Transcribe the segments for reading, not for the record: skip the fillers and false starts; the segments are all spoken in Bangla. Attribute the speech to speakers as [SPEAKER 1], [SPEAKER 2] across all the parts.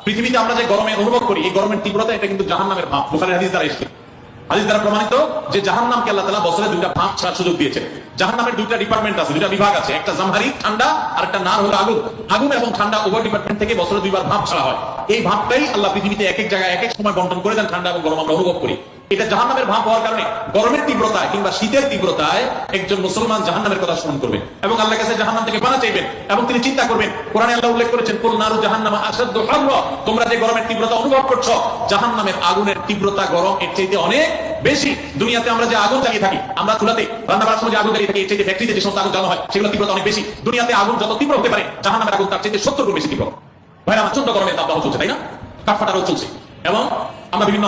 [SPEAKER 1] পৃথিবীতে আমরা যে গরমে অনুভব করি, এই গরমের তীব্রতা এটা কিন্তু জাহান্নামের ভাব। বুখারীর হাদিস দ্বারা এসেছে, হাদিস দ্বারা প্রমাণিত যে জাহান্নামকে আল্লাহ তাআলা বছরে দুইটা ভাব ছাড়ার সুযোগ দিয়েছেন। জাহান্নামের দুইটা ডিপার্টমেন্ট আছে, দুইটা বিভাগ আছে, একটা জামহারি ঠান্ডা আর একটা নার হলো আগুন। আগুন এবং ঠান্ডা উভয় ডিপার্টমেন্ট থেকে বছরে দুইবার ভাব ছাড়া হয়। এই ভাবটাই আল্লাহ পৃথিবীতে এক এক জায়গায় এক এক সময় বন্টন করে দেন, ঠান্ডা এবং গরম আমরা অনুভব করি। এটা জাহান্নামের ভাব হওয়ার কারণে গরমের তীব্রতায় কিংবা শীতের তীব্রতায় একজন মুসলমান জাহান্নামের কথা স্মরণ করবেন এবং আল্লাহর কাছে জাহান্নাম থেকে পানা চাইবেন এবং তিনি চিন্তা করবেন। কোরআনে আল্লাহ উল্লেখ করেছেন, কুল নারু জাহান্নামা আশাদ্দু হাররা, তোমরা যে গরমের তীব্রতা অনুভব করছো, জাহান্নামের আগুনের তীব্রতা গরম এর চাইতে অনেক বেশি। দুনিয়াতে আমরা যে আগুন জ্বালিয়ে থাকি, আমরা চুলাতে রান্না করার সময় যে আগুন জ্বালিয়ে থাকি, এর চাইতে ফ্যাক্টরিতে যে সমস্ত আগুন জ্বালানো হয় সেগুলো তীব্রতা অনেক বেশি। দুনিয়াতে আগুন যত তীব্র হতে পারে, জাহান্নামের আগুন তার চাইতে 70 গুণ বেশি তীব্র। ভাইরা, প্রচন্ড গরমের তাপদাহ চলছে, তাই না? কাঠফাটা রোদ চলছে এবং আমরা বিভিন্ন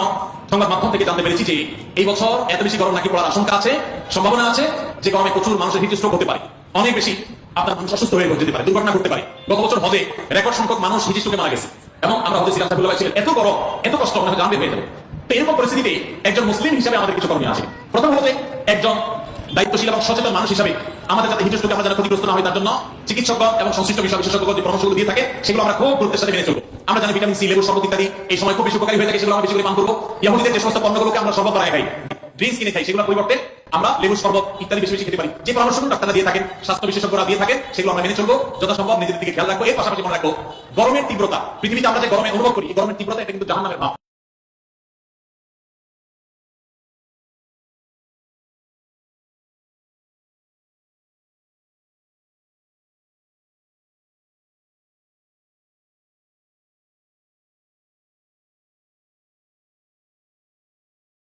[SPEAKER 1] সংবাদ মাধ্যম থেকে জানতে পেরেছি যে এই বছর এত বেশি গরম নাকি পড়ার আশঙ্কা আছে, সম্ভাবনা আছে যে গরমে প্রচুর মানুষের হিট স্ট্রোক হতে পারে, অনেক বেশি আপনার মানুষ অসুস্থ হয়ে যেতে পারে, দুর্ঘটনা ঘটতে পারে। গত বছর হজে রেকর্ড সংখ্যক মানুষ হিট স্ট্রোকে মারা গেছে এবং আমরা হজে ছিলাম, এত গরম এত কষ্ট মনে জানবে হয়ে যাবে। তো এরকম পরিস্থিতিতে একজন মুসলিম হিসেবে আমাদের কিছু করণীয় আছে। প্রথম হচ্ছে একজন দায়িত্বশীল এবং সচেতন মানুষ হিসাবে আমাদের যাতে হিট স্ট্রোকে আমরা যেন ক্ষতিগ্রস্ত না হয় তার জন্য চিকিৎসকগণ এবং সংশ্লিষ্ট বিষয় বিশেষজ্ঞ যে পরামর্শগুলো দিয়ে থাকে সেগুলো আমরা খুব গুরুত্বের সাথে মেনে চলবো। আমরা জানি ভিটামিন সি, লেবুর শরবত ইত্যাদি এই সময় খুব বেশি উপকারী হয়ে থাকে, সেগুলো আমরা বেশি করে পান করবো। ইহুদিদের যে সমস্ত পণ্যগুলোকে আমরা শরবত বানায় খাই, ড্রিঙ্কস কিনে খাই, সেগুলোর পরিবর্তে আমরা লেবুর শরবত ইত্যাদি বেশি বেশি খেতে পারি। যে পরামর্শগুলো ডাক্তাররা দিয়ে থাকেন, স্বাস্থ্য বিশেষজ্ঞরা দিয়ে থাকেন, সেগুলো আমরা মেনে চলবো। যথাসম্ভব নিজেদের দিকে খেয়াল রাখবো। এর পাশাপাশি মনে রাখবো, গরমের তীব্রতা, পৃথিবীতে আমরা যে গরমে অনুভব করি, এই গরমের তীব্রতা এটা কিন্তু জাহান্নামের ভাব।